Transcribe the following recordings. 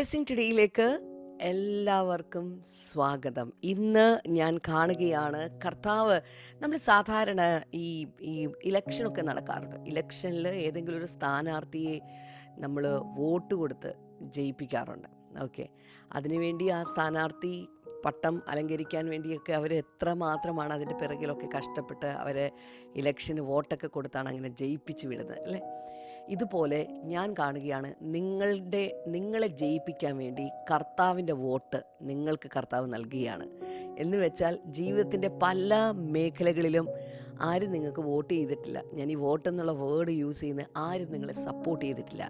Blessing ടുഡേയിലേക്ക് എല്ലാവർക്കും സ്വാഗതം. ഇന്ന് ഞാൻ കാണുകയാണ് കർത്താവ് നമ്മൾ സാധാരണ ഈ ഈ ഇലക്ഷനൊക്കെ നടക്കാറുണ്ട്. ഇലക്ഷനിൽ ഏതെങ്കിലും ഒരു സ്ഥാനാർത്ഥിയെ നമ്മൾ വോട്ട് കൊടുത്ത് ജയിപ്പിക്കാറുണ്ട്. ഓക്കെ, അതിനുവേണ്ടി ആ സ്ഥാനാർത്ഥി പട്ടം അലങ്കരിക്കാൻ വേണ്ടിയൊക്കെ അവർ എത്രമാത്രമാണ് അതിൻ്റെ പിറകിലൊക്കെ കഷ്ടപ്പെട്ട് അവരെ ഇലക്ഷന് വോട്ടൊക്കെ കൊടുത്താണ് അങ്ങനെ ജയിപ്പിച്ച് വിടുന്നത് അല്ലേ. ഇതുപോലെ ഞാൻ കാണുകയാണ് നിങ്ങളെ ജയിപ്പിക്കാൻ വേണ്ടി കർത്താവിൻ്റെ വോട്ട് നിങ്ങൾക്ക് കർത്താവ് നൽകുകയാണ്. എന്ന് വെച്ചാൽ ജീവിതത്തിൻ്റെ പല മേഖലകളിലും ആരും നിങ്ങൾക്ക് വോട്ട് ചെയ്തിട്ടില്ല. ഞാൻ ഈ വോട്ട് എന്നുള്ള വേർഡ് യൂസ് ചെയ്യുന്ന ആരും നിങ്ങളെ സപ്പോർട്ട് ചെയ്തിട്ടില്ല.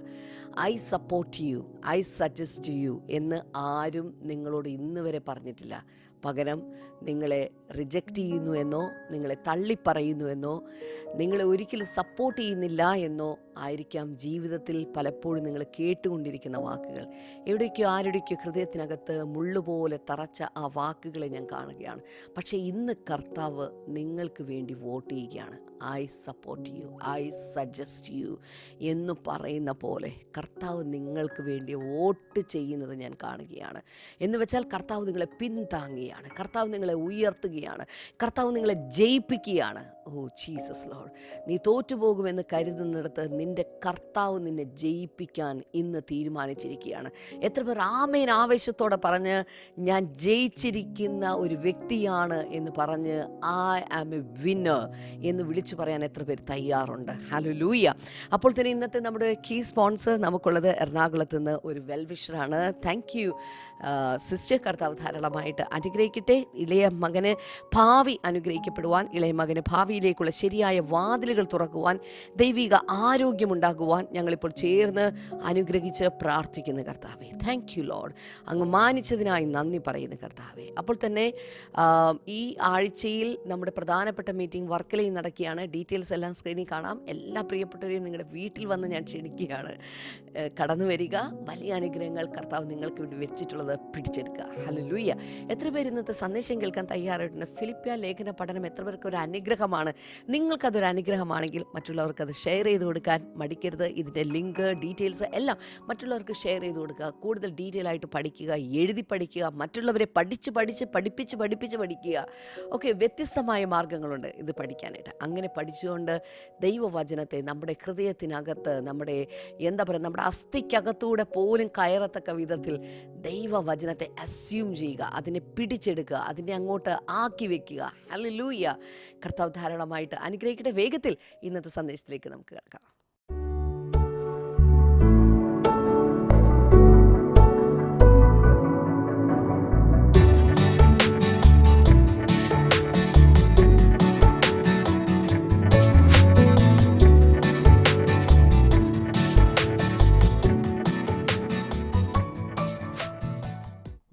I support you, I suggest U എന്ന് ആരും നിങ്ങളോട് ഇന്ന് വരെ പറഞ്ഞിട്ടില്ല. പകരം നിങ്ങളെ റിജക്റ്റ് ചെയ്യുന്നു എന്നോ നിങ്ങളെ തള്ളിപ്പറയുന്നു എന്നോ നിങ്ങളെ ഒരിക്കലും സപ്പോർട്ട് ചെയ്യുന്നില്ല എന്നോ ആയിരിക്കാം ജീവിതത്തിൽ പലപ്പോഴും നിങ്ങൾ കേട്ടുകൊണ്ടിരിക്കുന്ന വാക്കുകൾ. എവിടേക്കോ ആരുടെയൊക്കെ ഹൃദയത്തിനകത്ത് മുള്ളുപോലെ തറച്ച ആ വാക്കുകളെ ഞാൻ കാണുകയാണ്. പക്ഷേ ഇന്ന് കർത്താവ് നിങ്ങൾക്ക് വേണ്ടി വോട്ട് ചെയ്യുകയാണ്. I support you, I suggest U എന്ന് പറയുന്ന പോലെ കർത്താവ് നിങ്ങൾക്ക് വേണ്ടി വോട്ട് ചെയ്യുന്നത് ഞാൻ കാണുകയാണ്. എന്ന് വെച്ചാൽ കർത്താവ് നിങ്ങളെ പിന്താങ്ങുകയാണ്, കർത്താവ് നിങ്ങളെ ഉയർത്തുകയാണ്, കർത്താവ് നിങ്ങളെ ജയിപ്പിക്കുകയാണ്. ഓ ജീസസ് ലോർഡ്, നീ തോറ്റുപോകുമെന്ന് കരുതുന്നിടത്ത് നിൻ്റെ കർത്താവ് നിന്നെ ജയിപ്പിക്കാൻ ഇന്ന് തീരുമാനിച്ചിരിക്കുകയാണ്. എത്ര പേർ ആമേൻ ആവേശത്തോടെ പറഞ്ഞ് ഞാൻ ജയിച്ചിരിക്കുന്ന ഒരു വ്യക്തിയാണ് എന്ന് പറഞ്ഞ് ഐ ആം എ വിന്നർ എന്ന് വിളിച്ചു പറയാൻ എത്ര പേര് തയ്യാറുണ്ട്? ഹല്ലേലൂയ. അപ്പോൾ തന്നെ ഇന്നത്തെ നമ്മുടെ കീ സ്പോൺസർ നമുക്കുള്ളത് എറണാകുളത്ത് നിന്ന് ഒരു വെൽവിഷറാണ്. Thank you sister. കർത്താവ് ധാരാളമായിട്ട് അനുഗ്രഹിക്കട്ടെ. ഇളയ മകന് ഭാവി അനുഗ്രഹിക്കപ്പെടുവാൻ, ഇളയ മകന് ഭാവിയിലേക്കുള്ള ശരിയായ വാതിലുകൾ തുറക്കുവാൻ, ദൈവിക ആരോഗ്യമുണ്ടാകുവാൻ ഞങ്ങളിപ്പോൾ ചേർന്ന് അനുഗ്രഹിച്ച് പ്രാർത്ഥിക്കുന്നു കർത്താവെ. Thank you Lord. അങ്ങ് മാനിച്ചതിനായി നന്ദി പറയുന്നു കർത്താവെ. അപ്പോൾ തന്നെ ഈ ആഴ്ചയിൽ നമ്മുടെ പ്രധാനപ്പെട്ട മീറ്റിംഗ് വർക്കലയിൽ നടക്കുകയാണ്. ഡീറ്റെയിൽസ് എല്ലാം സ്ക്രീനിൽ കാണാം. എല്ലാ പ്രിയപ്പെട്ടവരെയും നിങ്ങളുടെ വീട്ടിൽ വന്ന് ഞാൻ ക്ഷണിക്കുകയാണ്. കടന്നു വരിക. വലിയ അനുഗ്രഹങ്ങൾ കർത്താവ് നിങ്ങൾക്ക് വേണ്ടി വെച്ചിട്ടുള്ളത് പിടിച്ചെടുക്കുക. ഹല്ലേലൂയ. എത്ര പേര് ഇന്നത്തെ സന്ദേശം കേൾക്കാൻ തയ്യാറായിട്ടുണ്ട്? ഫിലിപ്പിയ ലേഖന പഠനം എത്ര പേർക്ക് ഒരു അനുഗ്രഹമാണ്? നിങ്ങൾക്കതൊരു അനുഗ്രഹമാണെങ്കിൽ മറ്റുള്ളവർക്ക് അത് ഷെയർ ചെയ്ത് കൊടുക്കാൻ മടിക്കരുത്. ഇതിൻ്റെ ലിങ്ക്, ഡീറ്റെയിൽസ് എല്ലാം മറ്റുള്ളവർക്ക് ഷെയർ ചെയ്ത് കൊടുക്കുക. കൂടുതൽ ഡീറ്റെയിൽ ആയിട്ട് പഠിക്കുക, എഴുതി പഠിക്കുക, മറ്റുള്ളവരെ പഠിപ്പിച്ച് പഠിക്കുക. ഓക്കെ, വ്യത്യസ്തമായ മാർഗ്ഗങ്ങളുണ്ട് ഇത് പഠിക്കാനായിട്ട്. അങ്ങനെ പഠിച്ചുകൊണ്ട് ദൈവവചനത്തെ നമ്മുടെ ഹൃദയത്തിനകത്ത്, നമ്മുടെ നമ്മുടെ അസ്ഥിക്കകത്തൂടെ പോലും കയറത്തക്ക വിധത്തിൽ ദൈവവചനത്തെ അസ്യൂം ചെയ്യുക, അതിനെ പിടിച്ചെടുക്കുക, അതിനെ അങ്ങോട്ട് ആക്കി വെക്കുക. ഹല്ലേലൂയ. കർത്താവ് ധാരാളമായിട്ട് അനുഗ്രഹിക്കട്ടെ. വേഗത്തിൽ ഇന്നത്തെ സന്ദേശത്തിലേക്ക് നമുക്ക് കിടക്കാം.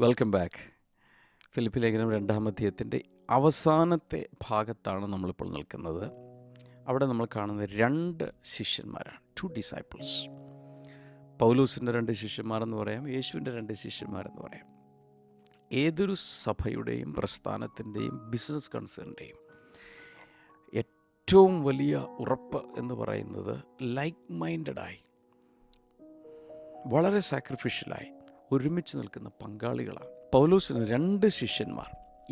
Welcome back. ഫിലിപ്പി ലേഖനം 2-ാം അധ്യായത്തിൻ്റെ അവസാനത്തെ ഭാഗത്താണ് നമ്മളിപ്പോൾ നിൽക്കുന്നത്. അവിടെ നമ്മൾ കാണുന്ന 2 ശിഷ്യന്മാരാണ്, 2 ഡിസൈപ്പിൾസ്. പൗലോസിൻ്റെ 2 ശിഷ്യന്മാരെന്ന് പറയാം, യേശുവിൻ്റെ 2 ശിഷ്യന്മാരെന്ന് പറയാം. ഏതൊരു സഭയുടെയും പ്രസ്ഥാനത്തിൻ്റെയും ബിസിനസ് കൺസേണിൻ്റെയും ഏറ്റവും വലിയ ഉറപ്പ് എന്ന് പറയുന്നത് ലൈക്ക് മൈൻഡഡായി, വളരെ സാക്രിഫിഷ്യലായി ഒരുമിച്ച് നിൽക്കുന്ന പങ്കാളികളാണ്. പൗലോസിന് 2 ശിഷ്യന്മാർ,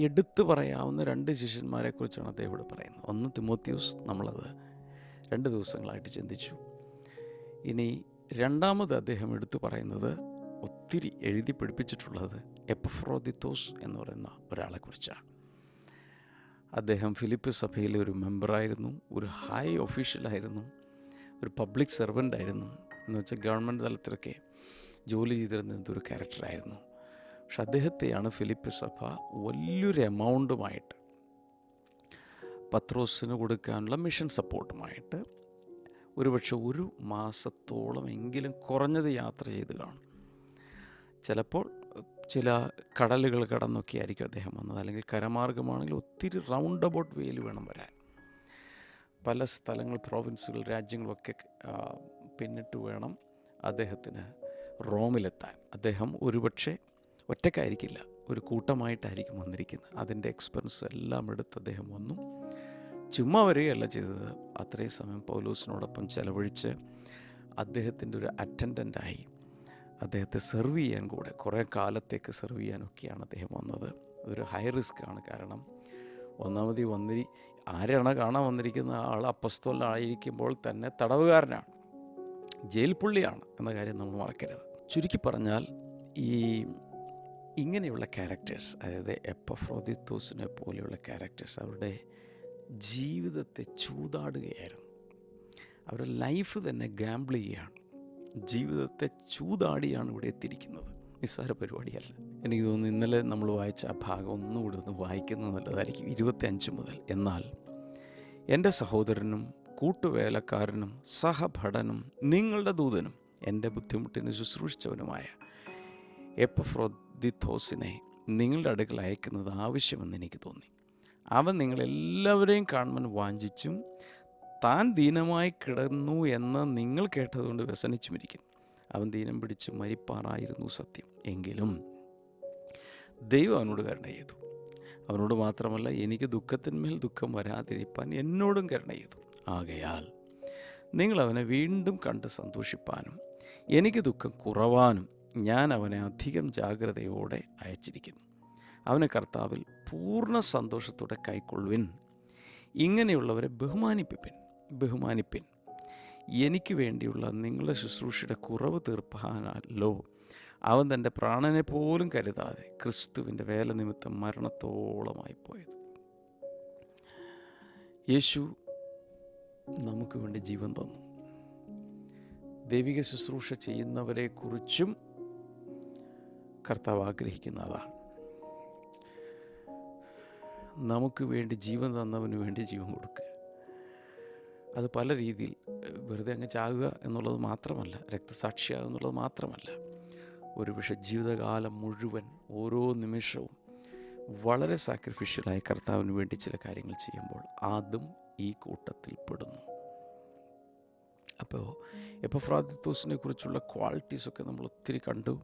എടുത്തു പറയാവുന്ന 2 ശിഷ്യന്മാരെക്കുറിച്ചാണ് അദ്ദേഹം ഇവിടെ പറയുന്നത്. ഒന്ന് തിമോത്തിയോസ്, നമ്മളത് 2 ദിവസങ്ങളായിട്ട് ചിന്തിച്ചു. ഇനി രണ്ടാമത് അദ്ദേഹം എടുത്തു പറയുന്നത്, ഒത്തിരി എഴുതി പിടിപ്പിച്ചിട്ടുള്ളത് എപ്പഫ്രോദിത്തോസ് എന്ന് പറയുന്ന ഒരാളെക്കുറിച്ചാണ്. അദ്ദേഹം ഫിലിപ്പി സഭയിലെ ഒരു മെമ്പറായിരുന്നു, ഒരു ഹൈ ഒഫീഷ്യലായിരുന്നു, ഒരു പബ്ലിക് സെർവൻ്റ് ആയിരുന്നു. എന്ന് വെച്ചാൽ ഗവൺമെൻറ് തലത്തിലൊക്കെ ജോലി ചെയ്തിരുന്ന ഒരു ക്യാരക്ടറായിരുന്നു. പക്ഷെ അദ്ദേഹത്തെയാണ് ഫിലിപ്പി സഭ വലിയൊരു എമൗണ്ടുമായിട്ട് പത്രോസിന് കൊടുക്കാനുള്ള മിഷൻ സപ്പോർട്ടുമായിട്ട് ഒരുപക്ഷെ 1 മാസത്തോളം എങ്കിലും കുറഞ്ഞത് യാത്ര ചെയ്ത് കാണും. ചിലപ്പോൾ ചില കടലുകൾ കടന്നൊക്കെ ആയിരിക്കും അദ്ദേഹം വന്നത്, അല്ലെങ്കിൽ കരമാർഗമാണെങ്കിൽ ഒത്തിരി റൗണ്ട് അബൌട്ട് വേയിൽ വേണം വരാൻ. പല സ്ഥലങ്ങൾ, പ്രോവിൻസുകൾ, രാജ്യങ്ങളൊക്കെ പിന്നിട്ട് വേണം അദ്ദേഹത്തിന് റോമിലെത്താൻ. അദ്ദേഹം ഒരുപക്ഷെ ഒറ്റയ്ക്കായിരിക്കില്ല, ഒരു കൂട്ടമായിട്ടായിരിക്കും വന്നിരിക്കുന്നത്. അതിൻ്റെ എക്സ്പെൻസ് എല്ലാം എടുത്ത് അദ്ദേഹം വന്നു. ചുമ്മാ വരികയല്ല ചെയ്തത്, അത്രയും സമയം പൗലോസിനോടൊപ്പം ചെലവഴിച്ച് അദ്ദേഹത്തിൻ്റെ ഒരു അറ്റൻഡൻ്റായി അദ്ദേഹത്തെ സെർവ് ചെയ്യാൻ കൂടെ കുറേ കാലത്തേക്ക് സെർവ് ചെയ്യാനൊക്കെയാണ് അദ്ദേഹം വന്നത്. അതൊരു ഹൈ റിസ്ക് ആണ്. കാരണം ഒന്നാമത് ആരാണ് കാണാൻ വന്നിരിക്കുന്ന ആൾ അപ്പസ്തോലനായിരിക്കുമ്പോൾ തന്നെ തടവുകാരനാണ്, ജയിൽ പുള്ളിയാണ് എന്ന കാര്യം നമ്മൾ മറക്കരുത്. ചുരുക്കി പറഞ്ഞാൽ ഇങ്ങനെയുള്ള ക്യാരക്ടേഴ്സ്, അതായത് എപ്പഫ്രോദിത്തോസിനെ പോലെയുള്ള ക്യാരക്ടേഴ്സ് അവരുടെ ജീവിതത്തെ ചൂതാടുകയായിരുന്നു. അവരുടെ ലൈഫ് തന്നെ ഗാംബിൾ ചെയ്യുകയാണ്. ജീവിതത്തെ ചൂതാടിയാണ് ഇവിടെ എത്തിയിരിക്കുന്നത്. നിസ്സാര പരിപാടിയല്ല. എനിക്ക് തോന്നുന്നു ഇന്നലെ നമ്മൾ വായിച്ച ആ ഭാഗം ഒന്നുകൂടി ഒന്ന് വായിക്കുന്നത് നല്ലതായിരിക്കും. 25 മുതൽ. എന്നാൽ എൻ്റെ സഹോദരനും കൂട്ടുവേലക്കാരനും സഹഭടനും നിങ്ങളുടെ ദൂതനും എൻ്റെ ബുദ്ധിമുട്ടിന് ശുശ്രൂഷിച്ചവനുമായ എപ്പഫ്രോദിത്തോസിനെ നിങ്ങളുടെ അടുക്കൽ അയക്കുന്നത് ആവശ്യമെന്ന് എനിക്ക് തോന്നി. അവൻ നിങ്ങളെല്ലാവരെയും കാണുവാൻ വാഞ്ചിച്ചും താൻ ദീനമായി കിടന്നു എന്ന് നിങ്ങൾ കേട്ടതുകൊണ്ട് വ്യസനിച്ചുമിരിക്കുന്നു. അവൻ ദീനം പിടിച്ച് മരിപ്പാറായിരുന്നു സത്യം. എങ്കിലും ദൈവം അവനോട് കരുണ ചെയ്തു. അവനോട് മാത്രമല്ല, എനിക്ക് ദുഃഖത്തിന്മേൽ ദുഃഖം വരാതിരിപ്പാൻ എന്നോടും കരുണ ചെയ്തു. ആകയാൽ നിങ്ങൾ അവനെ വീണ്ടും കണ്ട് സന്തോഷിപ്പാനും എനിക്ക് ദുഃഖം കുറവാനും ഞാൻ അവനെ അധികം ജാഗ്രതയോടെ അയച്ചിരിക്കുന്നു. അവനെ കർത്താവിൽ പൂർണ്ണ സന്തോഷത്തോടെ കൈക്കൊള്ളുവിൻ. ഇങ്ങനെയുള്ളവരെ ബഹുമാനിപ്പിൻ. എനിക്ക് വേണ്ടിയുള്ള നിങ്ങളുടെ ശുശ്രൂഷയുടെ കുറവ് തീർപ്പാനല്ലോ അവൻ തൻ്റെ പ്രാണനെ പോലും കരുതാതെ ക്രിസ്തുവിൻ്റെ വേല നിമിത്തം മരണത്തോളമായി പോയത്. യേശു നമുക്ക് വേണ്ടി ജീവൻ തന്നു. ദൈവിക ശുശ്രൂഷ ചെയ്യുന്നവരെക്കുറിച്ചും കർത്താവ് ആഗ്രഹിക്കുന്നതാണ്. നമുക്ക് വേണ്ടി ജീവൻ തന്നവന് വേണ്ടി ജീവൻ കൊടുക്കുക. അത് പല രീതിയിൽ, വെറുതെ അങ്ങ് ചാകുക എന്നുള്ളത് മാത്രമല്ല, രക്തസാക്ഷിയാകുക എന്നുള്ളത് മാത്രമല്ല, ഒരുപക്ഷെ ജീവിതകാലം മുഴുവൻ ഓരോ നിമിഷവും വളരെ സാക്രിഫിഷ്യലായി കർത്താവിന് വേണ്ടി ചില കാര്യങ്ങൾ ചെയ്യുമ്പോൾ അതും ഈ കൂട്ടത്തിൽ പെടുന്നു. അപ്പോൾ എപ്പഫ്രോദിത്തോസിനെ കുറിച്ചുള്ള ക്വാളിറ്റീസൊക്കെ നമ്മൾ ഒത്തിരി കണ്ടു.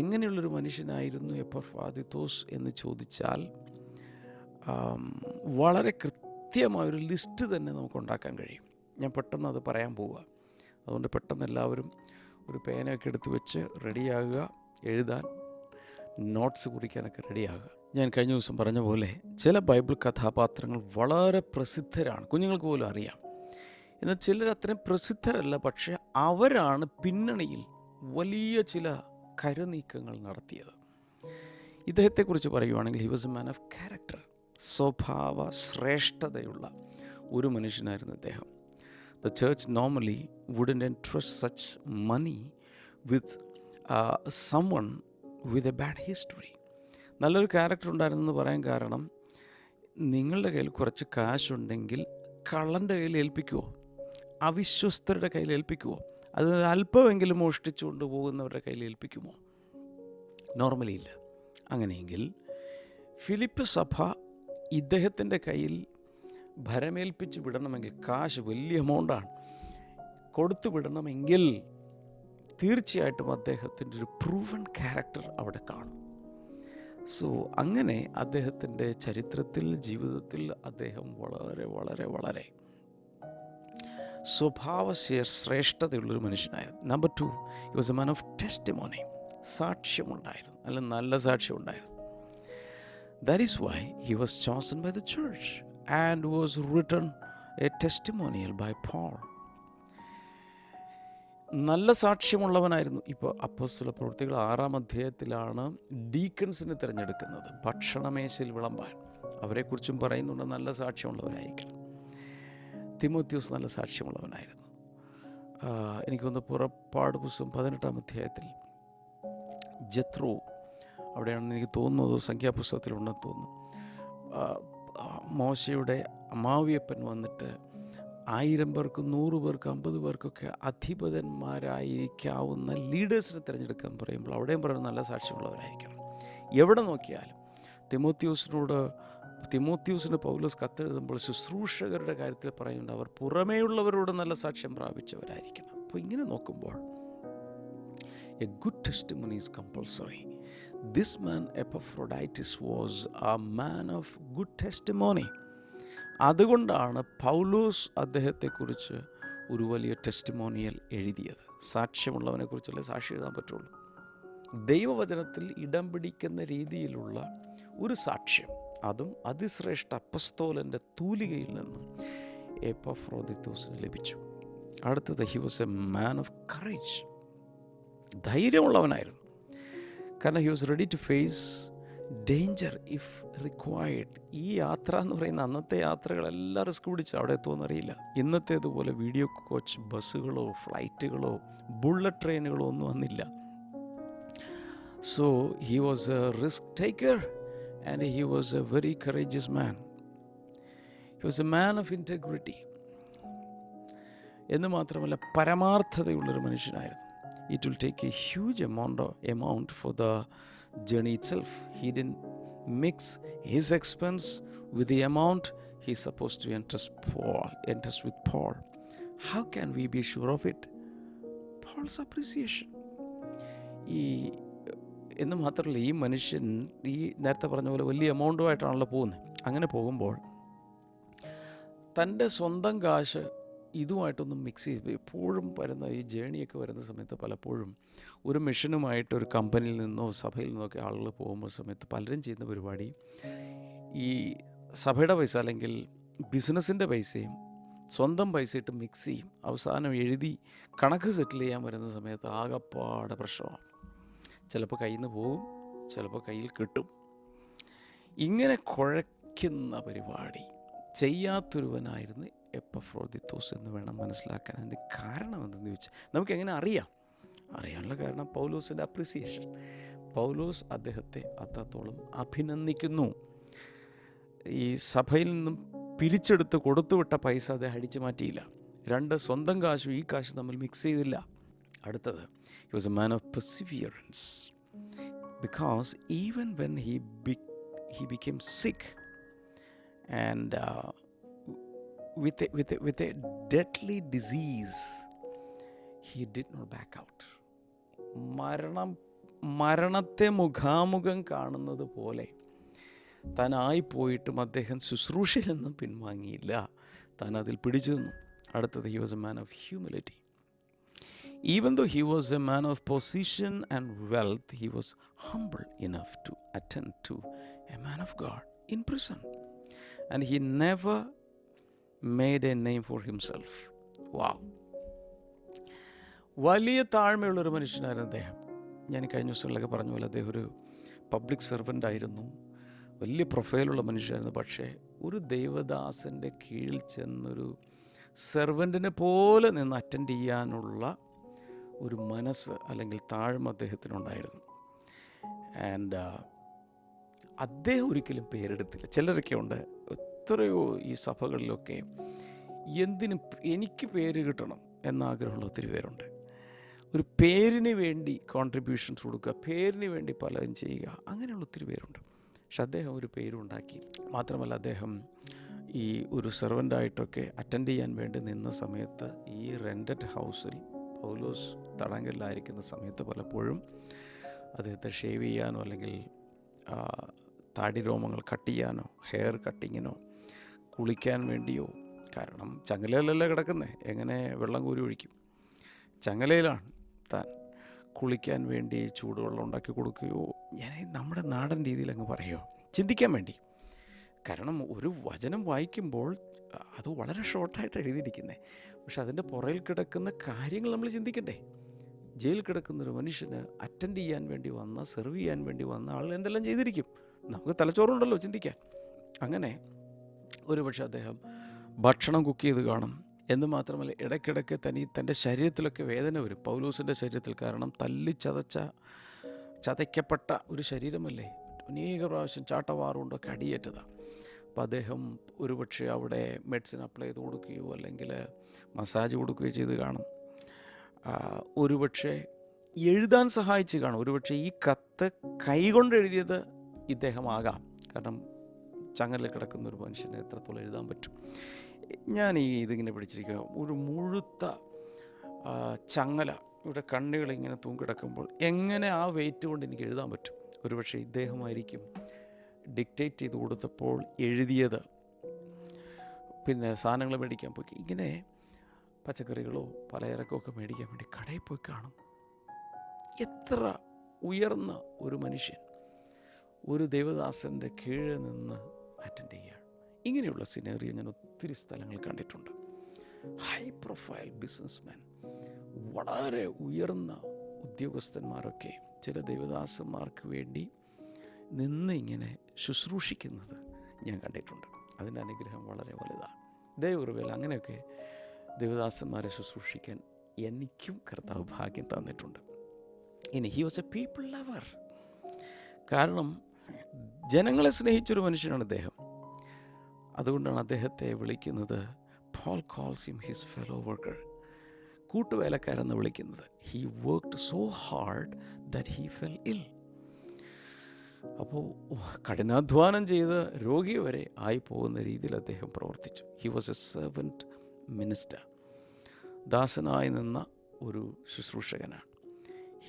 എങ്ങനെയുള്ളൊരു മനുഷ്യനായിരുന്നു എപ്പഫ്രോദിത്തോസ് എന്ന് ചോദിച്ചാൽ വളരെ കൃത്യമായൊരു ലിസ്റ്റ് തന്നെ നമുക്ക് ഉണ്ടാക്കാൻ കഴിയും. ഞാൻ പെട്ടെന്ന് അത് പറയാൻ പോവുക. അതുകൊണ്ട് പെട്ടെന്ന് എല്ലാവരും ഒരു പേനയൊക്കെ എടുത്ത് വെച്ച് റെഡിയാകുക, എഴുതാൻ, നോട്ട്സ് കുറിക്കാനൊക്കെ റെഡിയാകുക. ഞാൻ കഴിഞ്ഞ ദിവസം പറഞ്ഞ പോലെ ചില ബൈബിൾ കഥാപാത്രങ്ങൾ വളരെ പ്രസിദ്ധരാണ്, കുഞ്ഞുങ്ങൾക്ക് പോലും അറിയാം. എന്നാൽ ചിലർ അത്രയും പ്രസിദ്ധരല്ല, പക്ഷേ അവരാണ് പിന്നണിയിൽ വലിയ ചില കരുനീക്കങ്ങൾ നടത്തിയത്. ഇദ്ദേഹത്തെക്കുറിച്ച് പറയുവാണെങ്കിൽ he was a man of character. സ്വഭാവ ശ്രേഷ്ഠതയുള്ള ഒരു മനുഷ്യനായിരുന്നു ഇദ്ദേഹം. The church normally wouldn't entrust such money with someone with a bad history. നല്ലൊരു ക്യാരക്ടർ ഉണ്ടായിരുന്നെന്ന് പറയാൻ കാരണം, നിങ്ങളുടെ കയ്യിൽ കുറച്ച് കാശുണ്ടെങ്കിൽ കള്ളൻ്റെ കയ്യിൽ ഏൽപ്പിക്കുമോ? അവിശ്വസ്തരുടെ കയ്യിൽ ഏൽപ്പിക്കുമോ? അത് അല്പമെങ്കിലും മോഷ്ടിച്ചു കൊണ്ടുപോകുന്നവരുടെ കയ്യിൽ ഏൽപ്പിക്കുമോ? നോർമലി ഇല്ല. അങ്ങനെയെങ്കിൽ ഫിലിപ്പ് സഭ ഇദ്ദേഹത്തിൻ്റെ കയ്യിൽ ഭരമേൽപ്പിച്ച് വിടണമെങ്കിൽ, കാശ് വലിയ എമൗണ്ടാണ്, കൊടുത്തു വിടണമെങ്കിൽ തീർച്ചയായിട്ടും അദ്ദേഹത്തിൻ്റെ ഒരു പ്രൂവൺ ക്യാരക്ടർ അവിടെ കാണും. സോ അങ്ങനെ അദ്ദേഹത്തിൻ്റെ ചരിത്രത്തിൽ, ജീവിതത്തിൽ അദ്ദേഹം വളരെ വളരെ വളരെ സ്വഭാവ ശ്രേഷ്ഠതയുള്ളൊരു മനുഷ്യനായിരുന്നു. Number 2, he was a man of testimony. സാക്ഷ്യമുണ്ടായിരുന്നു, അല്ല നല്ല സാക്ഷ്യമുണ്ടായിരുന്നു. That is why he was chosen by the church and was written a testimonial by Paul. നല്ല സാക്ഷ്യമുള്ളവനായിരുന്നു. ഇപ്പോൾ അപ്പോസ്തല പ്രവൃത്തികൾ 6-ാം അധ്യായത്തിലാണ് ഡീക്കൺസിനെ തിരഞ്ഞെടുക്കുന്നത്, ഭക്ഷണമേശയിൽ വിളമ്പാൻ. അവരെക്കുറിച്ചും പറയുന്നുണ്ട് നല്ല സാക്ഷ്യമുള്ളവരായിരിക്കണം. തിമോത്തിയോസ് നല്ല സാക്ഷ്യമുള്ളവനായിരുന്നു. എനിക്കൊന്ന് പുറപ്പാട് പുസ്തകം 18-ാം അധ്യായത്തിൽ ജെത്രോ, അവിടെയാണെന്ന് എനിക്ക് തോന്നുന്നത്, സംഖ്യാപുസ്തകത്തിലുണ്ടെന്ന് തോന്നുന്നു, മോശയുടെ അമ്മാവിയപ്പൻ വന്നിട്ട് 1000 പേർക്കും 100 പേർക്കും 50 പേർക്കൊക്കെ അധിപതന്മാരായിരിക്കാവുന്ന ലീഡേഴ്സിനെ തിരഞ്ഞെടുക്കാൻ പറയുമ്പോൾ അവിടെയും പറയുന്നത് നല്ല സാക്ഷ്യമുള്ളവരായിരിക്കണം. എവിടെ നോക്കിയാലും തിമോത്തിയോസിന് പൗലോസ് കത്തെഴുതുമ്പോൾ ശുശ്രൂഷകരുടെ കാര്യത്തിൽ പറയുന്നുണ്ട്, അവർ പുറമേയുള്ളവരോട് നല്ല സാക്ഷ്യം പ്രാപിച്ചവരായിരിക്കണം. അപ്പോൾ ഇങ്ങനെ നോക്കുമ്പോൾ A good testimony is compulsory. This man Epaphroditus was a man of good testimony. അതുകൊണ്ടാണ് പൗലോസ് അദ്ദേഹത്തെക്കുറിച്ച് ഒരു വലിയ ടെസ്റ്റിമോണിയൽ എഴുതിയത്. സാക്ഷ്യമുള്ളവനെക്കുറിച്ചല്ലേ സാക്ഷി എഴുതാൻ പറ്റുള്ളൂ. ദൈവവചനത്തിൽ ഇടം പിടിക്കുന്ന രീതിയിലുള്ള ഒരു സാക്ഷ്യം, അതും അതിശ്രേഷ്ഠ അപ്പസ്തോലൻ്റെ തൂലികയിൽ നിന്നും എപ്പഫ്രോദിത്തോസിന് ലഭിച്ചു. അടുത്തത്, he was a man of courage. ധൈര്യമുള്ളവനായിരുന്നു. കാരണം he was ready to face danger if required. ഈ യാത്ര എന്ന് പറയുന്ന അന്നത്തെ യാത്രകളെല്ലാം റിസ്ക് പിടിച്ച് അവിടെ എത്തുമെന്ന് അറിയില്ല. ഇന്നത്തേതുപോലെ വീഡിയോ കോച്ച് ബസ്സുകളോ ഫ്ലൈറ്റുകളോ ബുള്ളറ്റ് ട്രെയിനുകളോ ഒന്നും വന്നില്ല. So he was A risk taker and he was A very courageous man. He was a man of integrity. എന്ന് മാത്രമല്ല പരമാർത്ഥതയുള്ളൊരു മനുഷ്യനായിരുന്നു. It will take a huge amount for the journey itself. He didn't mix his expense with the amount he's supposed to enters with Paul. How can we be sure of it? Paul's appreciation. എന്ന് മാത്രമല്ല, ഈ മനുഷ്യൻ ഈ നേരത്തെ പറഞ്ഞ പോലെ വലിയ എമൗണ്ടുമായിട്ടാണല്ലോ പോകുന്നത്. അങ്ങനെ പോകുമ്പോൾ തൻ്റെ സ്വന്തം കാശ് ഇതുമായിട്ടൊന്നും മിക്സ് ചെയ്ത് എപ്പോഴും വരുന്ന ഈ ജേണിയൊക്കെ വരുന്ന സമയത്ത് പലപ്പോഴും ഒരു മിഷനുമായിട്ട് ഒരു കമ്പനിയിൽ നിന്നോ സഭയിൽ നിന്നോ ഒക്കെ ആളുകൾ പോകുമ്പോൾ സമയത്ത് പലരും ചെയ്യുന്ന പരിപാടി ഈ സഭയുടെ പൈസ അല്ലെങ്കിൽ ബിസിനസ്സിൻ്റെ പൈസയും സ്വന്തം പൈസയിട്ട് മിക്സ് ചെയ്യും. അവസാനം എഴുതി കണക്ക് സെറ്റിൽ ചെയ്യാൻ വരുന്ന സമയത്ത് ആകപ്പാടെ പ്രശ്നമാണ്. ചിലപ്പോൾ കയ്യിൽ നിന്ന് പോകും, ചിലപ്പോൾ കയ്യിൽ കിട്ടും. ഇങ്ങനെ കുഴയ്ക്കുന്ന പരിപാടി ചെയ്യാത്തൊരുവനായിരുന്നു എപ്പഫ്രോദിത്തോസ് എന്ന് വേണം മനസ്സിലാക്കാൻ. അതിൻ്റെ കാരണം എന്തെന്ന് ചോദിച്ചാൽ നമുക്കെങ്ങനെ അറിയാനുള്ള കാരണം പൗലോസിൻ്റെ അപ്രിസിയേഷൻ. പൗലോസ് അദ്ദേഹത്തെ അത്രത്തോളം അഭിനന്ദിക്കുന്നു. ഈ സഭയിൽ നിന്നും പിരിച്ചെടുത്ത് കൊടുത്തുവിട്ട പൈസ അദ്ദേഹം അടിച്ചു മാറ്റിയില്ല. രണ്ട് സ്വന്തം കാശും ഈ കാശും തമ്മിൽ മിക്സ് ചെയ്തില്ല. അടുത്തത്, he was a man of perseverance because even when he became sick and with a deadly disease, he did not back out. മരണത്തെ മുഖാമുഖം കാണുന്നത് പോലെ താനായിപ്പോയിട്ടും അദ്ദേഹം ശുശ്രൂഷയിൽ നിന്നും പിൻവാങ്ങിയില്ല. താൻ അതിൽ പിടിച്ചു നിന്നു. അടുത്തത്, he was a man of humility. Even though he was a man of position and wealth, he was humble enough to attend to a man of God in prison. And he never made a name for himself. Wow. വലിയ താഴ്മയുള്ളൊരു മനുഷ്യനായിരുന്നു അദ്ദേഹം. ഞാൻ കഴിഞ്ഞ ദിവസങ്ങളിലൊക്കെ പറഞ്ഞ പോലെ അദ്ദേഹം ഒരു പബ്ലിക് സെർവൻ്റ് ആയിരുന്നു. വലിയ പ്രൊഫൈലുള്ള മനുഷ്യനായിരുന്നു. പക്ഷേ ഒരു ദൈവദാസൻ്റെ കീഴിൽ ചെന്നൊരു സെർവൻറ്റിനെ പോലെ നിന്ന് അറ്റൻഡ് ചെയ്യാനുള്ള ഒരു മനസ്സ് അല്ലെങ്കിൽ താഴ്മ അദ്ദേഹത്തിനുണ്ടായിരുന്നു. ആൻഡ് അദ്ദേഹം ഒരിക്കലും പേരെടുത്തില്ല. ചിലരൊക്കെ ഉണ്ട്, എത്രയോ ഈ സഭകളിലൊക്കെ എന്തിനും എനിക്ക് പേര് കിട്ടണം എന്നാഗ്രഹമുള്ള ഒത്തിരി പേരുണ്ട്. ഒരു പേരിന് വേണ്ടി കോൺട്രിബ്യൂഷൻസ് കൊടുക്കുക, പേരിന് വേണ്ടി പലതും ചെയ്യുക, അങ്ങനെയുള്ള ഒത്തിരി പേരുണ്ട്. പക്ഷെ അദ്ദേഹം ഒരു പേരും ഉണ്ടാക്കി. മാത്രമല്ല അദ്ദേഹം ഈ ഒരു സെർവൻ്റായിട്ടൊക്കെ അറ്റൻഡ് ചെയ്യാൻ വേണ്ടി നിന്ന സമയത്ത് ഈ റെൻറ്റഡ് ഹൗസിൽ പൗലോസ് തടങ്കലിലായിരിക്കുന്ന സമയത്ത് പലപ്പോഴും അദ്ദേഹത്തെ ഷേവ് ചെയ്യാനോ അല്ലെങ്കിൽ താടി രോമങ്ങൾ കട്ട് ചെയ്യാനോ ഹെയർ കട്ടിങ്ങിനോ കുളിക്കാൻ വേണ്ടിയോ, കാരണം ചങ്ങലയിലല്ലേ കിടക്കുന്നത്, എങ്ങനെ വെള്ളം കോരി ഒഴിക്കും? ചങ്ങലയിലാണ് താൻ. കുളിക്കാൻ വേണ്ടി ചൂടുവെള്ളം ഉണ്ടാക്കി കൊടുക്കുകയോ, ഞാൻ നമ്മുടെ നാടൻ രീതിയിൽ അങ്ങ് പറയുമോ, ചിന്തിക്കാൻ വേണ്ടി. കാരണം ഒരു വചനം വായിക്കുമ്പോൾ അത് വളരെ ഷോർട്ടായിട്ട് എഴുതിയിരിക്കുന്നത്, പക്ഷെ അതിൻ്റെ പുറകിൽ കിടക്കുന്ന കാര്യങ്ങൾ നമ്മൾ ചിന്തിക്കണ്ടേ? ജയിലിൽ കിടക്കുന്നൊരു മനുഷ്യന് അറ്റൻഡ് ചെയ്യാൻ വേണ്ടി വന്ന, സെർവ് ചെയ്യാൻ വേണ്ടി വന്ന ആൾ എന്തെല്ലാം ചെയ്തിരിക്കും? നമുക്ക് തലച്ചോറുണ്ടല്ലോ ചിന്തിക്കാൻ. അങ്ങനെ ഒരുപക്ഷെ അദ്ദേഹം ഭക്ഷണം കുക്ക് ചെയ്ത് കാണും. എന്ന് മാത്രമല്ല ഇടയ്ക്കിടയ്ക്ക് തൻ്റെ ശരീരത്തിലൊക്കെ വേദന വരും. പൗലോസിൻ്റെ ശരീരത്തിൽ, കാരണം ചതയ്ക്കപ്പെട്ട ഒരു ശരീരമല്ലേ, അനേക പ്രാവശ്യം ചാട്ടവാറുകൊണ്ടൊക്കെ അടിയേറ്റതാണ്. അപ്പോൾ അദ്ദേഹം ഒരുപക്ഷെ അവിടെ മെഡിസിൻ അപ്ലൈ ചെയ്ത് കൊടുക്കുകയോ അല്ലെങ്കിൽ മസാജ് കൊടുക്കുകയോ ചെയ്ത് കാണും. ഒരുപക്ഷെ എഴുതാൻ സഹായിച്ച് കാണും. ഒരുപക്ഷെ ഈ കത്ത് കൈകൊണ്ട് എഴുതിയത് ഇദ്ദേഹമാകാം. കാരണം ചങ്ങലിൽ കിടക്കുന്ന ഒരു മനുഷ്യന് എത്രത്തോളം എഴുതാൻ പറ്റും? ഞാൻ ഇതിങ്ങനെ പിടിച്ചിരിക്കുക, ഒരു മുഴുത്ത ചങ്ങല ഇവിടെ കണ്ണുകളിങ്ങനെ തൂങ്ങിക്കിടക്കുമ്പോൾ എങ്ങനെ ആ വെയിറ്റ് കൊണ്ട് എനിക്ക് എഴുതാൻ പറ്റും? ഒരുപക്ഷെ ഇദ്ദേഹമായിരിക്കും ഡിക്റ്റേറ്റ് ചെയ്ത് കൊടുത്തപ്പോൾ എഴുതിയത്. പിന്നെ സാധനങ്ങൾ മേടിക്കാൻ പോയി. ഇങ്ങനെ പച്ചക്കറികളോ പലചരക്കോ ഒക്കെ മേടിക്കാൻ വേണ്ടി കടയിൽ പോയി കാണും. എത്ര ഉയർന്ന ഒരു മനുഷ്യൻ ഒരു ദേവദാസൻ്റെ കീഴിൽ നിന്ന് അറ്റൻഡ് ചെയ്യുകയാണ്. ഇങ്ങനെയുള്ള സിനേറിയോ ഞാൻ ഒത്തിരി സ്ഥലങ്ങൾ കണ്ടിട്ടുണ്ട്. ഹൈ പ്രൊഫൈൽ ബിസിനസ്മാൻ, വളരെ ഉയർന്ന ഉദ്യോഗസ്ഥന്മാരൊക്കെ ചില ദേവദാസന്മാർക്ക് വേണ്ടി നിന്ന് ഇങ്ങനെ ശുശ്രൂഷിക്കുന്നത് ഞാൻ കണ്ടിട്ടുണ്ട്. അതിൻ്റെ അനുഗ്രഹം വളരെ വലുതാണ്. ദൈവകൃപയിൽ അങ്ങനെയൊക്കെ ദേവദാസന്മാരെ ശുശ്രൂഷിക്കാൻ എനിക്കും കർത്താവ് ഭാഗ്യം തന്നിട്ടുണ്ട്. ഇനി he was a people lover. കാരണം ജനങ്ങളെ സ്നേഹിച്ചൊരു മനുഷ്യനാണ് അദ്ദേഹം. അതുകൊണ്ടാണ് അദ്ദേഹത്തെ വിളിക്കുന്നത്, Paul calls him his fellow worker, കൂട്ടുവേലക്കാരെന്ന് വിളിക്കുന്നത്. He worked so hard that he fell ill. അപ്പോൾ കഠിനാധ്വാനം ചെയ്ത് രോഗി വരെ ആയി പോകുന്ന രീതിയിൽ അദ്ദേഹം പ്രവർത്തിച്ചു. He was a servant minister, ദാസനായി നിന്ന ഒരു ശുശ്രൂഷകനാണ്.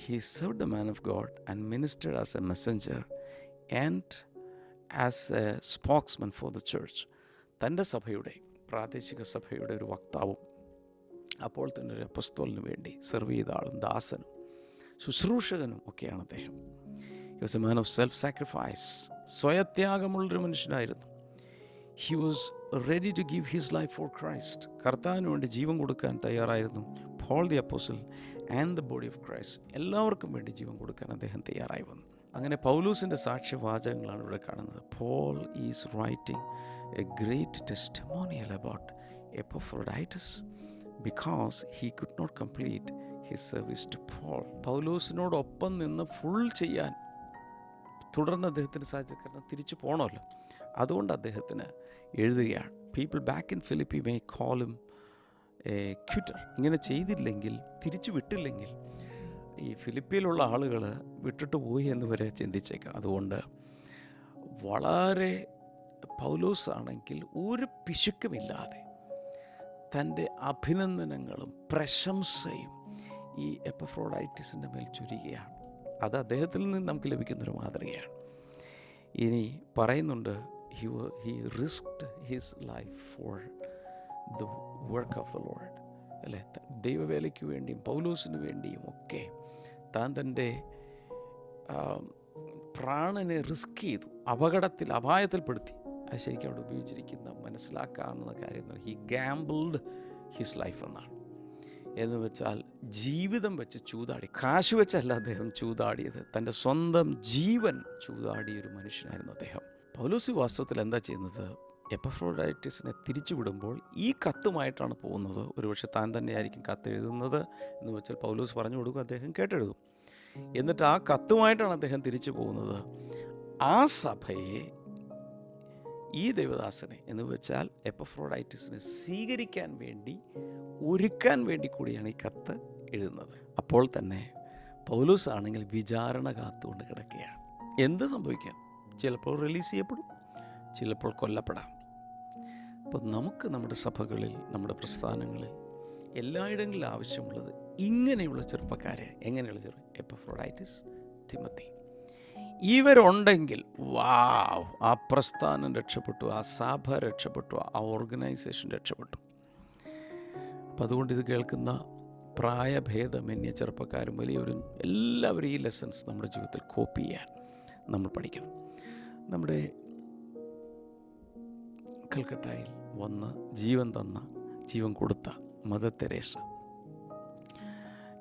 He served the man of God and ministered as a messenger and as a spokesman for the church. തൻ്റെ സഭയുടെ, പ്രാദേശിക സഭയുടെ ഒരു വക്താവും അപ്പോൾ തന്നെ ഒരു അപ്പസ്തോലിന് വേണ്ടി സെർവ് ചെയ്ത ആളും ദാസനും ശുശ്രൂഷകനും ഒക്കെയാണ് അദ്ദേഹം. He was a man of self-sacrifice. സ്വയത്യാഗമുള്ളൊരു മനുഷ്യനായിരുന്നു. He was ready to give his life for Christ. കർത്താവിന് വേണ്ടി ജീവൻ കൊടുക്കാൻ തയ്യാറായിരുന്നു Paul the Apostle and the body of Christ. എല്ലാവർക്കും വേണ്ടി ജീവൻ കൊടുക്കാൻ അദ്ദേഹം തയ്യാറായി വന്നു. അങ്ങനെ പൗലൂസിൻ്റെ സാക്ഷ്യവാചകങ്ങളാണ് ഇവിടെ കാണുന്നത്. Paul is writing a great testimonial about Epaphroditus because he could not complete his service to Paul. പൗലോസിനോടൊപ്പം നിന്ന് ഫുൾ ചെയ്യാൻ തുടർന്ന് അദ്ദേഹത്തിന് സാധിച്ചു. കാരണം തിരിച്ചു പോകണമല്ലോ. അതുകൊണ്ട് അദ്ദേഹത്തിന് എഴുതുകയാണ്. People back in Philippi may call him a quitter. ഇങ്ങനെ ചെയ്തില്ലെങ്കിൽ, തിരിച്ചു വിട്ടില്ലെങ്കിൽ ഈ ഫിലിപ്പിയിലുള്ള ആളുകൾ വിട്ടിട്ട് പോയി എന്ന് വരെ ചിന്തിച്ചേക്കാം. അതുകൊണ്ട് വളരെ പൗലോസ് ആണെങ്കിൽ ഒരു പിശുക്കുമില്ലാതെ തൻ്റെ അഭിനന്ദനങ്ങളും പ്രശംസയും ഈ എപ്പഫ്രോഡൈറ്റിസിൻ്റെ മേൽ ചൊരിയുകയാണ്. അത് അദ്ദേഹത്തിൽ നിന്ന് നമുക്ക് ലഭിക്കുന്നൊരു മാതൃകയാണ്. ഇനി പറയുന്നുണ്ട്, he risked his life for the work of the Lord. അല്ലേ, ദൈവവേലയ്ക്ക് വേണ്ടിയും പൗലോസിന് വേണ്ടിയും ഒക്കെ താൻ തൻ്റെ പ്രാണനെ റിസ്ക് ചെയ്തു, അപായത്തിൽപ്പെടുത്തി. അത് ശരിക്കും അവിടെ ഉപയോഗിച്ചിരിക്കുന്ന മനസ്സിലാക്കാവുന്ന കാര്യം എന്ന് പറഞ്ഞാൽ ഹി ഗാംബിൾഡ് ഹിസ് ലൈഫ് എന്നാണ്. എന്ന് വെച്ചാൽ ജീവിതം വെച്ച് ചൂതാടി, കാശ് വെച്ചല്ല അദ്ദേഹം ചൂതാടിയത്, തൻ്റെ സ്വന്തം ജീവൻ ചൂതാടിയൊരു മനുഷ്യനായിരുന്നു അദ്ദേഹം. പൗലോസ് വാസ്തവത്തിൽ എന്താ ചെയ്യുന്നത്? എപ്പഫ്രോഡൈറ്റിസിനെ തിരിച്ചു വിടുമ്പോൾ ഈ കത്തുമായിട്ടാണ് പോകുന്നത്. ഒരുപക്ഷെ താൻ തന്നെയായിരിക്കും കത്തെഴുതുന്നത് എന്ന് വെച്ചാൽ പൗലോസ് പറഞ്ഞു കൊടുക്കും, അദ്ദേഹം കേട്ടെഴുതും. എന്നിട്ട് ആ കത്തുമായിട്ടാണ് അദ്ദേഹം തിരിച്ചു പോകുന്നത്. ആ സഭയെ, ഈ ദേവദാസനെ എന്ന് വെച്ചാൽ എപ്പഫ്രോഡൈറ്റിസിനെ സ്വീകരിക്കാൻ വേണ്ടി, ഒരുക്കാൻ വേണ്ടി കൂടിയാണ് ഈ കത്ത് എഴുതുന്നത്. അപ്പോൾ തന്നെ പൗലോസ് ആണെങ്കിൽ വിചാരണ കാത്തുകൊണ്ട് കിടക്കുകയാണ്. എന്ത് സംഭവിക്കാം? ചിലപ്പോൾ റിലീസ് ചെയ്യപ്പെടും, ചിലപ്പോൾ കൊല്ലപ്പെടാം. അപ്പോൾ നമുക്ക് നമ്മുടെ സഭകളിൽ, നമ്മുടെ പ്രസ്ഥാനങ്ങളിൽ എല്ലായിടങ്ങളിലും ആവശ്യമുള്ളത് ഇങ്ങനെയുള്ള ചെറുപ്പക്കാരെ. എങ്ങനെയുള്ള എപ്പഫ്രോഡൈറ്റിസ്, തിമോത്തി, ഇവരുണ്ടെങ്കിൽ വാവ്, ആ പ്രസ്ഥാനം രക്ഷപ്പെട്ടു, ആ സഭ രക്ഷപ്പെട്ടു, ആ ഓർഗനൈസേഷൻ രക്ഷപ്പെട്ടു. അപ്പം അതുകൊണ്ട് ഇത് കേൾക്കുന്ന പ്രായഭേദമന്യ ചെറുപ്പക്കാരും വലിയവരും എല്ലാവരും ഈ ലെസൺസ് നമ്മുടെ ജീവിതത്തിൽ കോപ്പി ചെയ്യാൻ നമ്മൾ പഠിക്കണം. നമ്മുടെ കൽക്കട്ടയിൽ വന്ന് ജീവൻ കൊടുത്ത മദർ തെരേസ,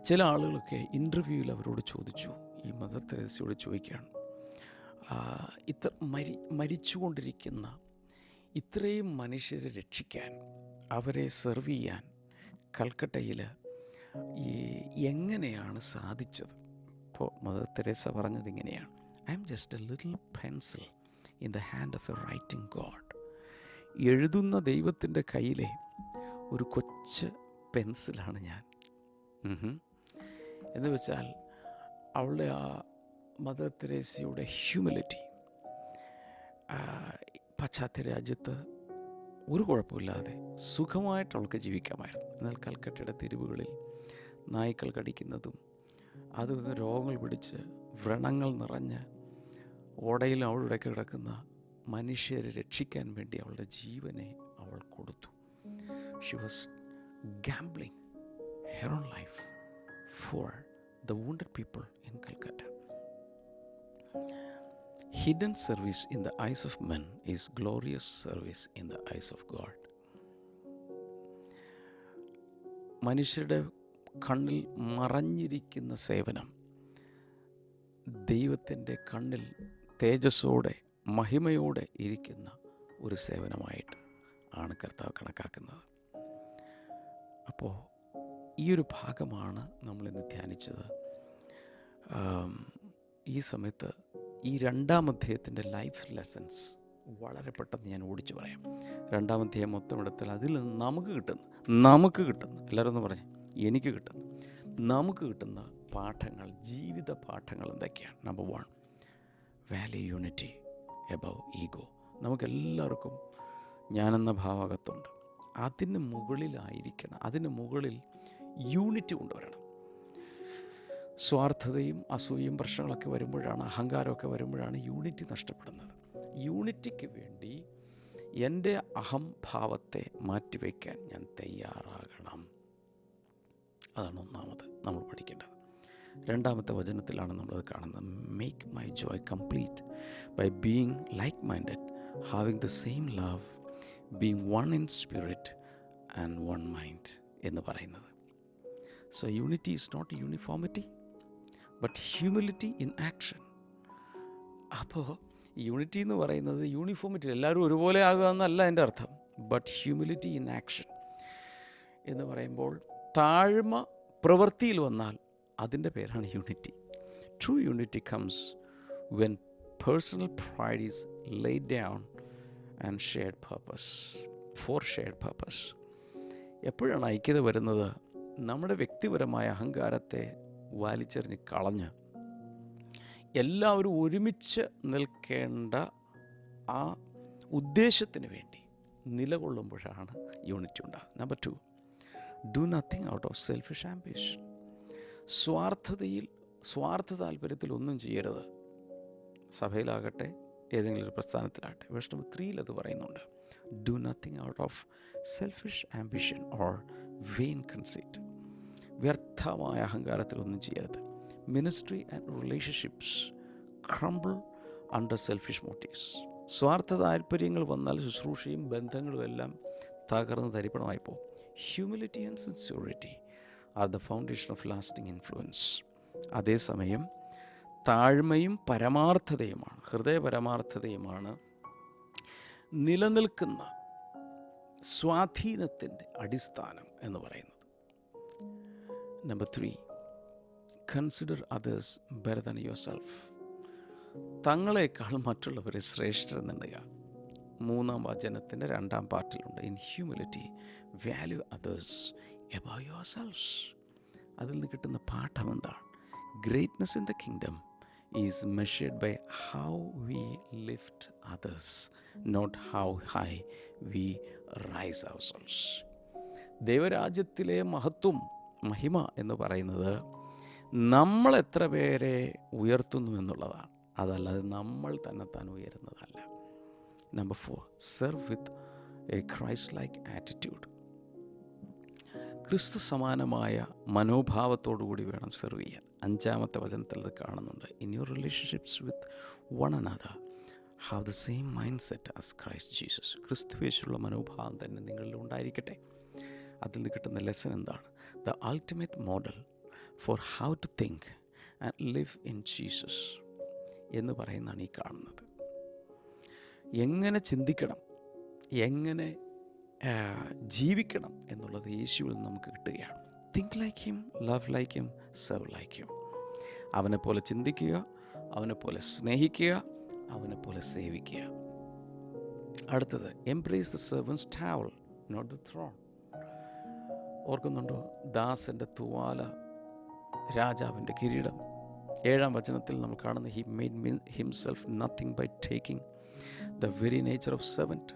ചില ആളുകളൊക്കെ ഇൻ്റർവ്യൂവിൽ അവരോട് ചോദിച്ചു, ഈ മദർ തെരേസയോട് ചോദിക്കുകയാണ്, മരിച്ചുകൊണ്ടിരിക്കുന്ന ഇത്രയും മനുഷ്യരെ രക്ഷിക്കാൻ, അവരെ സെർവ് ചെയ്യാൻ കൽക്കട്ടയിൽ എങ്ങനെയാണ് സാധിച്ചത്? ഇപ്പോൾ മദർ തെരേസ പറഞ്ഞത് ഇങ്ങനെയാണ്, I am just A little pencil in the hand of A writing God. എഴുതുന്ന ദൈവത്തിൻ്റെ കയ്യിലെ ഒരു കൊച്ചു പെൻസിലാണ് ഞാൻ. എന്ന് വെച്ചാൽ അവളുടെ ആ മദർ തെരേസയുടെ ഹ്യൂമിലിറ്റി, പാശ്ചാത്യ രാജ്യത്ത് ഒരു കുഴപ്പമില്ലാതെ സുഖമായിട്ട് അവൾക്ക് ജീവിക്കാമായിരുന്നു. എന്നാൽ കൽക്കട്ടയുടെ തെരുവുകളിൽ നായ്ക്കൾ കടിക്കുന്നതും അതും രോഗങ്ങൾ പിടിച്ച് വ്രണങ്ങൾ നിറഞ്ഞ് ഓടയിലും അവളുടെ കിടക്കുന്ന മനുഷ്യരെ രക്ഷിക്കാൻ വേണ്ടി അവളുടെ ജീവനെ അവൾ കൊടുത്തു. She was gambling, heron life for the wounded people in Calcutta. Hidden service in the eyes of men is glorious service in the eyes of God. മനുഷ്യരുടെ കണ്ണിൽ മറഞ്ഞിരിക്കുന്ന സേവനം ദൈവത്തിൻ്റെ കണ്ണിൽ തേജസ്സോടെ മഹിമയോടെ ഇരിക്കുന്ന ഒരു സേവനമായിട്ട് ആണ് കർത്താവ് കണക്കാക്കുന്നത്. അപ്പോൾ ഈ ഒരു ഭാഗമാണ് നമ്മളിന്ന് ധ്യാനിച്ചത്. ഈ സമയത്ത് ഈ 2-ാം അധ്യായത്തിൻ്റെ ലൈഫ് ലെസൺസ് വളരെ പെട്ടെന്ന് ഞാൻ ഓടിച്ചു പറയാം. 2-ാം അധ്യായം മൊത്തം എടുത്താൽ അതിൽ നിന്ന് നമുക്ക് കിട്ടുന്ന എല്ലാവരും ഒന്ന് പറഞ്ഞേ, എനിക്ക് കിട്ടുന്ന നമുക്ക് കിട്ടുന്ന പാഠങ്ങൾ, ജീവിത പാഠങ്ങൾ എന്തൊക്കെയാണ്? Number 1, value unity above ego. നമുക്കെല്ലാവർക്കും ഞാനെന്ന ഭാവകത്തുണ്ട്. അതിന് മുകളിലായിരിക്കണം, അതിന് മുകളിൽ യൂണിറ്റി കൊണ്ടുവരണം. സ്വാർത്ഥതയും അസൂയയും പ്രശ്നങ്ങളൊക്കെ വരുമ്പോഴാണ്, അഹങ്കാരമൊക്കെ വരുമ്പോഴാണ് യൂണിറ്റി നഷ്ടപ്പെടുന്നത്. യൂണിറ്റിക്ക് വേണ്ടി എൻ്റെ അഹംഭാവത്തെ മാറ്റിവെക്കാൻ ഞാൻ തയ്യാറാകണം. അതാണ് ഒന്നാമത് നമ്മൾ പഠിക്കേണ്ടത്. 2-ാമത്തെ വചനത്തിലാണ് നമ്മളത് കാണുന്നത്. Make my joy complete by being like minded, having the same love, being one in spirit and one mind എന്ന് പറയുന്നത്. So unity is not uniformity but humility in action. അപ്പോൾ യൂണിറ്റി എന്ന് പറയുന്നത് യൂണിഫോമിറ്റി, എല്ലാവരും ഒരുപോലെ ആകുക എന്നല്ല എൻ്റെ അർത്ഥം. ബട്ട് ഹ്യൂമിലിറ്റി ഇൻ ആക്ഷൻ എന്ന് പറയുമ്പോൾ താഴ്മ പ്രവൃത്തിയിൽ വന്നാൽ അതിൻ്റെ പേരാണ് unity. True unity comes when personal pride is laid down and shared purpose, for shared purpose. എപ്പോഴാണ് ഐക്യത വരുന്നത്? നമ്മുടെ വ്യക്തിപരമായ അഹങ്കാരത്തെ വലിച്ചെറിഞ്ഞ് കളഞ്ഞ് എല്ലാവരും ഒരുമിച്ച് നിൽക്കേണ്ട ആ ഉദ്ദേശത്തിന് വേണ്ടി നിലകൊള്ളുമ്പോഴാണ് യൂണിറ്റി ഉണ്ടാകുന്നത്. Number 2, do nothing out of selfish ambition. സ്വാർത്ഥ താല്പര്യത്തിൽ ഒന്നും ചെയ്യരുത്. സഭയിലാകട്ടെ, ഏതെങ്കിലും ഒരു പ്രസ്ഥാനത്തിലാകട്ടെ. വേഴ്സ് നമ്പർ 3 അത് പറയുന്നുണ്ട്. Do nothing out of selfish ambition or vain conceit. വ്യർത്ഥമായ അഹങ്കാരത്തിലൊന്നും ചെയ്യരുത്. Ministry and relationships crumble under selfish motives. സ്വാർത്ഥ താല്പര്യങ്ങൾ വന്നാൽ ശുശ്രൂഷയും ബന്ധങ്ങളും എല്ലാം തകർന്ന് തരിപ്പണമായി പോകും. Humility and sincerity are the foundation of lasting influence. അതേസമയം താഴ്മയും പരമാർത്ഥതയുമാണ്, ഹൃദയപരമാർത്ഥതയുമാണ് നിലനിൽക്കുന്ന സ്വാധീനത്തിൻ്റെ അടിസ്ഥാനം എന്ന് പറയുന്നത്. Number 3, consider others better than yourself. തങ്ങളെക്കാൾ മറ്റുള്ളവരെ ശ്രേഷ്ഠരെന്നുണ്ടെങ്കിൽ 3-ാം വചനത്തിൻ്റെ 2-ാം പാർട്ടിലുണ്ട്. In humility value others above your selves. അതിൽ നിന്ന് കിട്ടുന്ന പാഠം എന്താണ്? Greatness in the kingdom is measured by how we lift others, not how high we rise ourselves. ദൈവരാജ്യത്തിലെ മഹിമ എന്ന് പറയുന്നത് നമ്മൾ എത്ര പേരെ ഉയർത്തുന്നു എന്നുള്ളതാണ്, അതല്ലാതെ നമ്മൾ തന്നെത്താൻ ഉയരുന്നതല്ല. Number 4, serve with a Christ like attitude. ക്രിസ്തു സമാനമായ മനോഭാവത്തോടു കൂടി വേണം സെർവ് ചെയ്യാൻ. 5-ാമത്തെ വചനത്തിൽ അത് കാണുന്നുണ്ട്. In your relationships with one another have the same mindset as Christ Jesus. ക്രിസ്തുവേശുള്ള മനോഭാവം തന്നെ നിങ്ങളിൽ ഉണ്ടായിരിക്കട്ടെ. അതിൽ നിന്ന് കിട്ടുന്ന ലെസൺ എന്താണ്? The ultimate model for how to think and live in Jesus എന്ന് പറയുന്നതാണ് ഈ കാണുന്നത്. എങ്ങനെ ചിന്തിക്കണം, എങ്ങനെ ജീവിക്കണം എന്നുള്ളത് യേശുവിൽ നമുക്ക് കിട്ടുകയാണ്. Think like him, love like him, serve like him. അവനെപ്പോലെ ചിന്തിക്കുക, അവനെപ്പോലെ സ്നേഹിക്കുക, അവനെപ്പോലെ സേവിക്കുക. അടുത്തത്, embrace the servant's towel not the throne. ഓർക്കുന്നുണ്ടോ? ദാസൻ്റെ തുവാല, രാജാവിൻ്റെ കിരീടം. 7-ാം വചനത്തിൽ നമ്മൾ കാണുന്ന he made himself nothing by taking the very nature of servant.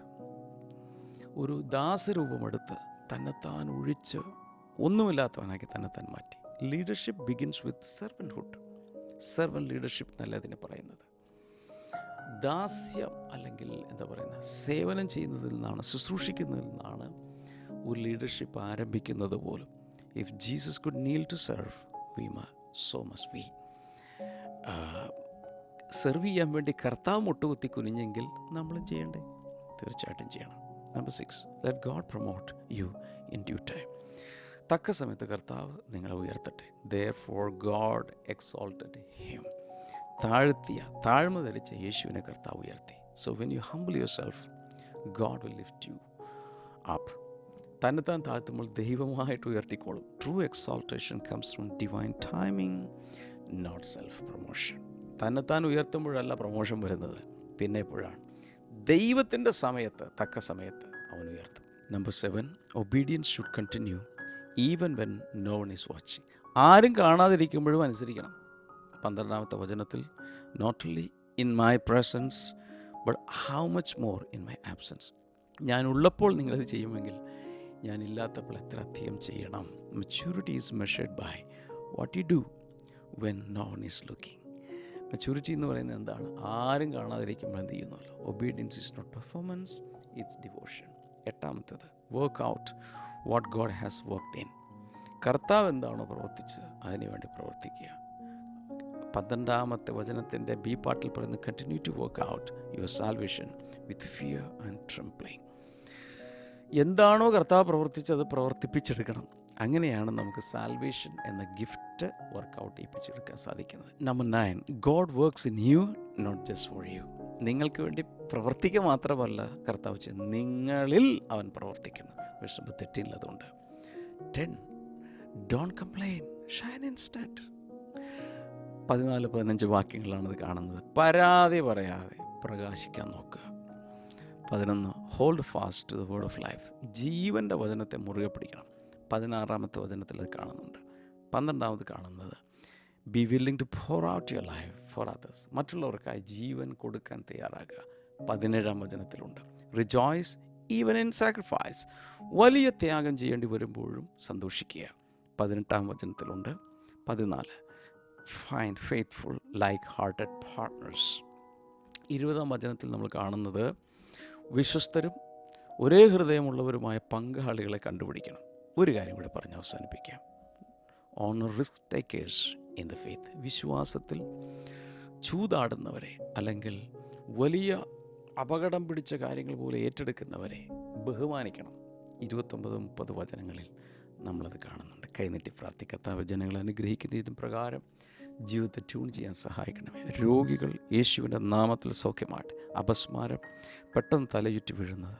ഒരു ദാസരൂപമെടുത്ത് തന്നെത്താൻ ഒഴിച്ച് ഒന്നുമില്ലാത്തവനാക്കി തന്നെത്താൻ മാറ്റി. Leadership begins with servanthood. Servant leadership എന്നല്ല ഇതിനെ പറയുന്നത്. ദാസ്യം അല്ലെങ്കിൽ എന്താ പറയുന്നത്, സേവനം ചെയ്യുന്നതിൽ നിന്നാണ്, ശുശ്രൂഷിക്കുന്നതിൽ നിന്നാണ് ഒരു ലീഡർഷിപ്പ് ആരംഭിക്കുന്നത് പോലും. If Jesus could kneel to serve, so must we. Serve ചെയ്യാൻ വേണ്ടി കർത്താവ് മുട്ടുകുത്തി കുനിഞ്ഞെങ്കിൽ നമ്മളും ചെയ്യണ്ടേ? തീർച്ചയായിട്ടും ചെയ്യണം. Number 6, let God promote you in due time. തക്ക സമയത്ത് കർത്താവ് നിങ്ങളെ ഉയർത്തട്ടെ. Therefore God exalted him. താഴ്മ ധരിച്ച യേശുവിനെ കർത്താവ് ഉയർത്തി. So when you humble yourself, God will lift you up. തന്നെത്താൻ താഴ്ത്തുമ്പോൾ ദൈവമായിട്ട് ഉയർത്തിക്കോളും. True exaltation comes from divine timing, not self-promotion. തന്നെത്താൻ ഉയർത്തുമ്പോഴല്ല പ്രൊമോഷൻ വരുന്നത്, പിന്നെ എപ്പോഴാണ്? ദൈവത്തിൻ്റെ സമയത്ത്, തക്ക സമയത്ത് അവൻ ഉയർത്തും. Number 7, obedience should continue even when no one is watching. ആരും കാണാതിരിക്കുമ്പോഴും അനുസരിക്കണം. 12-ാമത്തെ വചനത്തിൽ, not only in my presence but how much more in my absence. ഞാൻ ഉള്ളപ്പോൾ നിങ്ങളത് ചെയ്യുമെങ്കിൽ ഞാൻ ഇല്ലാത്തപ്പോൾ എത്ര അധികം ചെയ്യണം. Maturity is measured by what you do when no one is looking. Maturity എന്ന് പറയുന്നത് എന്താണ്? ആരും കാണാതിരിക്കുമ്പോൾ എന്ത് ചെയ്യുന്നല്ലോ. Obedience is not performance, it's devotion. 8-ാമത്തേത്, work out what God has worked in. കർത്താവ് എന്താണോ പ്രവർത്തിച്ചത് അതിനുവേണ്ടി പ്രവർത്തിക്കുക. 12-ാമത്തെ വചനത്തിൻ്റെ ബി പാർട്ടിൽ പറയുന്നത്, continue to work out your salvation with fear and trembling. എന്താണോ കർത്താവ് പ്രവർത്തിച്ചത് പ്രവർത്തിപ്പിച്ചെടുക്കണം. അങ്ങനെയാണ് നമുക്ക് സാൽവേഷൻ എന്ന ഗിഫ്റ്റ് വർക്കൗട്ട് ചെയ്യിപ്പിച്ചെടുക്കാൻ സാധിക്കുന്നത്. Number 9, God works in you, not just for you. നിങ്ങൾക്ക് വേണ്ടി പ്രവർത്തിക്കുക മാത്രമല്ല കർത്താവ് ചെയ്യുന്നത്, നിങ്ങളിൽ അവൻ പ്രവർത്തിക്കുന്നു. വിഷമ തെറ്റില്ലതുകൊണ്ട്. 10, ഡോണ്ട് കംപ്ലെയിൻ, ഷൈൻ ഇൻസ്റ്റഡ്. 14-15 വാക്യങ്ങളാണത് കാണുന്നത്. പരാതി പറയാതെ പ്രകാശിക്കാൻ നോക്കുക. 11, hold fast to the word of life. ജീവൻ്റെ വചനത്തെ മുറുകെ പിടിക്കണം. 16-ാമത്തെ വചനത്തിൽ അത് കാണുന്നുണ്ട്. 12-ാമത് കാണുന്നത്, be willing to pour out your life for others. മറ്റുള്ളവർക്കായി ജീവൻ കൊടുക്കാൻ തയ്യാറാകുക. 17-ാം വചനത്തിലുണ്ട്, റിജോയ്സ് ഈവൻ ഇൻ സാക്രിഫൈസ്. വലിയ ത്യാഗം ചെയ്യേണ്ടി വരുമ്പോഴും സന്തോഷിക്കുക. 18-ാം വചനത്തിലുണ്ട്. 14, find faithful like hearted partners. 20-ാം വചനത്തിൽ നമ്മൾ കാണുന്നത്, വിശ്വസ്തരും ഒരേ ഹൃദയമുള്ളവരുമായ പങ്കാളികളെ കണ്ടുപിടിക്കണം. ഒരു കാര്യം കൂടി പറഞ്ഞ് അവസാനിപ്പിക്കാം. Honour risk takers in the faith. വിശ്വാസത്തിൽ ചൂതാടുന്നവരെ അല്ലെങ്കിൽ വലിയ അപകടം പിടിച്ച കാര്യങ്ങൾ പോലെ ഏറ്റെടുക്കുന്നവരെ ബഹുമാനിക്കണം. 29-30 വചനങ്ങളിൽ നമ്മളത് കാണുന്നുണ്ട്. കൈനീട്ടി പ്രാർത്ഥിക്കത്താവ് ജനങ്ങളെ അനുഗ്രഹിക്കുന്നതിന് പ്രകാരം ജീവിതത്തെ ട്യൂൺ ചെയ്യാൻ സഹായിക്കണമേ. രോഗികൾ യേശുവിൻ്റെ നാമത്തിൽ സൗഖ്യമാട്ടെ. അപസ്മാരം, പെട്ടെന്ന് തലചുറ്റി വീഴുന്നത്,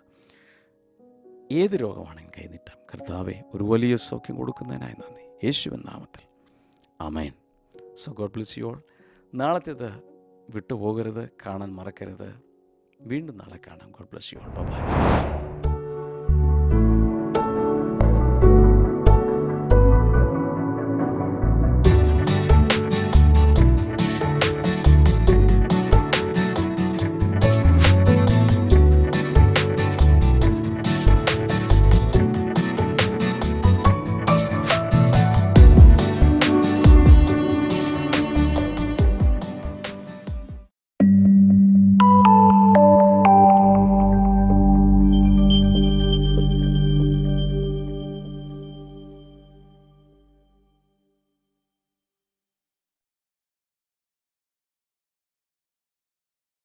ഏത് രോഗമാണെങ്കിലും കൈനീട്ടാം. കർത്താവെ, ഒരു വലിയ സൗഖ്യം കൊടുക്കുന്നതിനായി നന്ദി, യേശുവിൻ നാമത്തിൽ. ആമേൻ. So God bless you all. നാളത്തേത് വിട്ടുപോകരുത്, കാണാൻ മറക്കരുത്. വീണ്ടും നാളെ കാണാം. God bless you all. By.